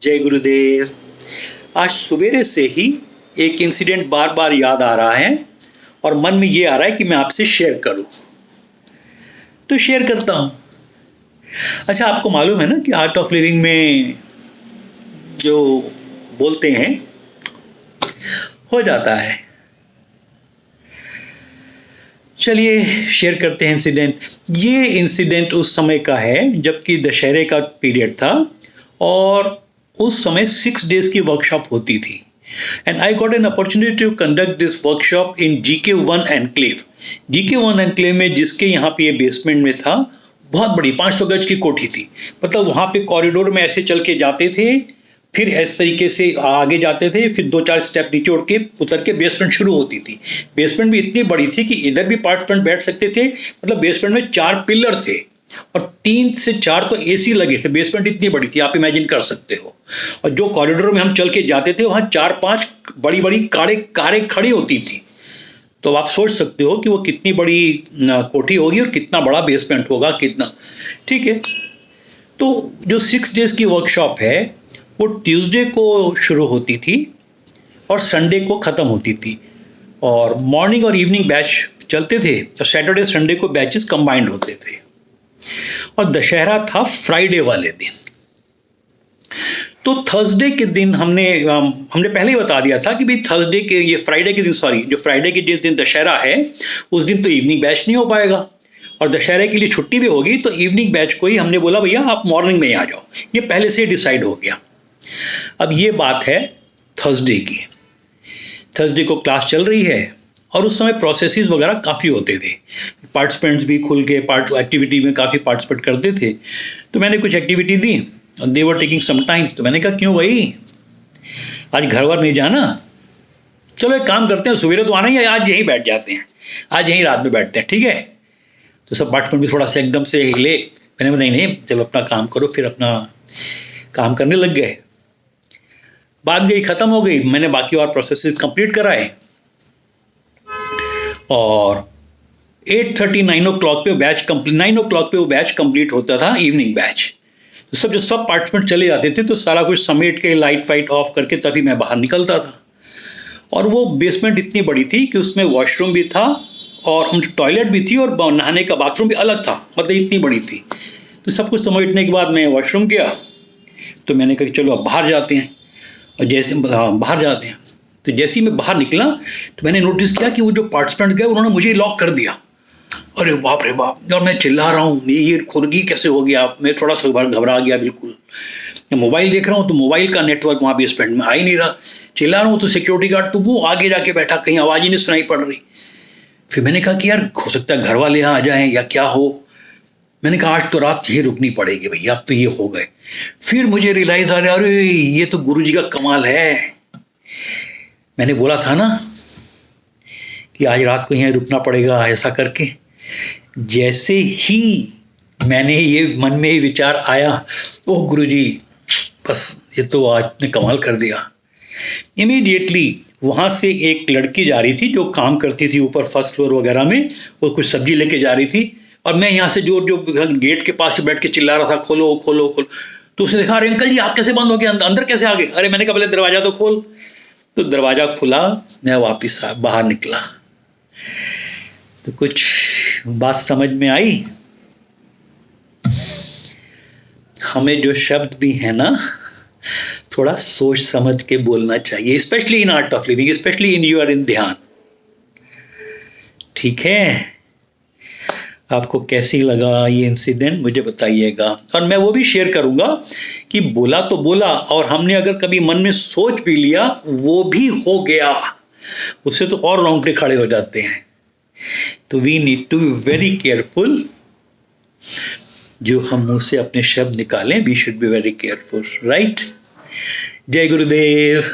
जय गुरुदेव। आज सवेरे से ही एक इंसिडेंट बार बार याद आ रहा है और मन में ये आ रहा है कि मैं आपसे शेयर करूं, तो शेयर करता हूं। अच्छा, आपको मालूम है ना कि आर्ट ऑफ लिविंग में जो बोलते हैं हो जाता है। चलिए शेयर करते हैं इंसिडेंट। ये इंसिडेंट उस समय का है जबकि दशहरे का पीरियड था और उस समय 6 डेज की वर्कशॉप होती थी। And I got an opportunity to conduct this workshop in GK1 enclave. GK1 enclave में, जिसके यहाँ पे ये बेसमेंट में था, बहुत बड़ी 500 गज की कोठी थी। मतलब वहाँ पे कॉरिडोर में ऐसे चल के जाते थे, फिर इस तरीके से आगे जाते थे, फिर 2-4 स्टेप नीचे उतर के बेसमेंट शुरू होती थी। बेसमेंट भी इतनी बड़ी थी कि इधर भी पार्टिसिपेंट बैठ सकते थे। मतलब बेसमेंट में 4 पिलर थे और 3 से 4 तो AC लगे थे। बेसमेंट इतनी बड़ी थी, आप इमेजिन कर सकते हो। और जो कॉरिडोर में हम चल के जाते थे वहाँ 4-5 बड़ी बड़ी कारें खड़ी होती थी। तो आप सोच सकते हो कि वो कितनी बड़ी कोठी होगी और कितना बड़ा बेसमेंट होगा, कितना। ठीक है, तो जो 6 डेज की वर्कशॉप है वो ट्यूसडे को शुरू होती थी और संडे को ख़त्म होती थी। और मॉर्निंग और इवनिंग बैच चलते थे और सैटरडे संडे को बैचेस कंबाइंड होते थे। और दशहरा था फ्राइडे वाले दिन। तो थर्सडे के दिन हमने पहले ही बता दिया था कि भाई थर्सडे के ये फ्राइडे के दिन, सॉरी, जो फ्राइडे के जिस दिन दशहरा है उस दिन तो इवनिंग बैच नहीं हो पाएगा और दशहरे के लिए छुट्टी भी होगी। तो इवनिंग बैच को ही हमने बोला भैया आप मॉर्निंग में ही आ जाओ। ये पहले से डिसाइड हो गया। अब ये बात है थर्सडे की। थर्सडे को क्लास चल रही है और उस समय प्रोसेसेस वगैरह काफ़ी होते थे। पार्टिसिपेंट्स भी खुल के एक्टिविटी में काफ़ी पार्टिसिपेट करते थे। तो मैंने कुछ एक्टिविटी दी और दे वर टेकिंग सम टाइम। तो मैंने कहा क्यों भाई, आज घर वर नहीं जाना, चलो एक काम करते हैं, सवेरे तो आना ही है, आज यहीं बैठ जाते हैं, आज यहीं रात में बैठते हैं, ठीक है। तो सब पार्टिसिपेंट भी थोड़ा सा एकदम से हिले। मैंने बोला नहीं, चलो अपना काम करो। फिर अपना काम करने लग गए। बात गई, ख़त्म हो गई। मैंने बाकी और प्रोसेसेस कंप्लीट कराए और 8:30 9 o'clock पे बैच कंप्लीट, 9 o'clock पे वो बैच कंप्लीट होता था, इवनिंग बैच। तो सब पार्टिसिपेंट चले जाते थे तो सारा कुछ समेट के लाइट फाइट ऑफ करके तभी मैं बाहर निकलता था। और वो बेसमेंट इतनी बड़ी थी कि उसमें वॉशरूम भी था और टॉयलेट भी थी और नहाने का बाथरूम भी अलग था। मतलब इतनी बड़ी थी। तो सब कुछ समेटने के बाद मैं वॉशरूम गया। तो मैंने कहा चलो अब बाहर जाते हैं। और जैसे बाहर जाते हैं तो जैसे ही मैं बाहर निकला तो मैंने नोटिस किया कि वो जो पार्टिसिपेंट गए उन्होंने मुझे लॉक कर दिया। अरे बाप रे बाप। और मैं चिल्ला रहा हूँ, ये खुरगी कैसे हो गया। मैं थोड़ा सा घबरा गया बिल्कुल। मैं मोबाइल देख रहा हूँ तो मोबाइल का नेटवर्क वहाँ बेसमेंट में आ ही नहीं रहा। चिल्ला रहा हूँ तो सिक्योरिटी गार्ड तो वो आगे जाके बैठा, कहीं आवाज़ ही नहीं सुनाई पड़ रही। फिर मैंने कहा कि यार हो सकता है घर वाले यहाँ आ जाएं या क्या हो। मैंने कहा आज तो रात यही रुकनी पड़ेगी भैया, अब तो ये हो गए। फिर मुझे रियलाइज आ रहा है, अरे ये तो गुरुजी का कमाल है। मैंने बोला था ना कि आज रात को यहाँ रुकना पड़ेगा, ऐसा करके। जैसे ही मैंने ये मन में ही विचार आया, ओह गुरुजी, बस ये तो आज ने कमाल कर दिया। इमीडिएटली वहाँ से एक लड़की जा रही थी जो काम करती थी ऊपर फर्स्ट फ्लोर वगैरह में, वो कुछ सब्जी लेके जा रही थी। और मैं यहाँ से जो गेट के पास से बैठ के चिल्ला रहा था, खोलो खोलो खोलो। तो उसने देखा, अरे अंकल जी आप कैसे बंद हो गए, अंदर कैसे आ गए। अरे मैंने कहा पहले दरवाजा तो खोल। तो दरवाजा खुला, मैं वापिस बाहर निकला। तो कुछ बात समझ में आई। हमें जो शब्द भी है ना, थोड़ा सोच समझ के बोलना चाहिए, specially in Art of Living, specially in you are in ध्यान। ठीक है, आपको कैसी लगा ये इंसिडेंट मुझे बताइएगा। और मैं वो भी शेयर करूंगा कि बोला तो बोला और हमने अगर कभी मन में सोच भी लिया वो भी हो गया, उससे तो और रोंगटे खड़े हो जाते हैं। तो we need to be very careful. जो हम मुंह से अपने शब्द निकालें, we should be very careful, right. जय गुरुदेव।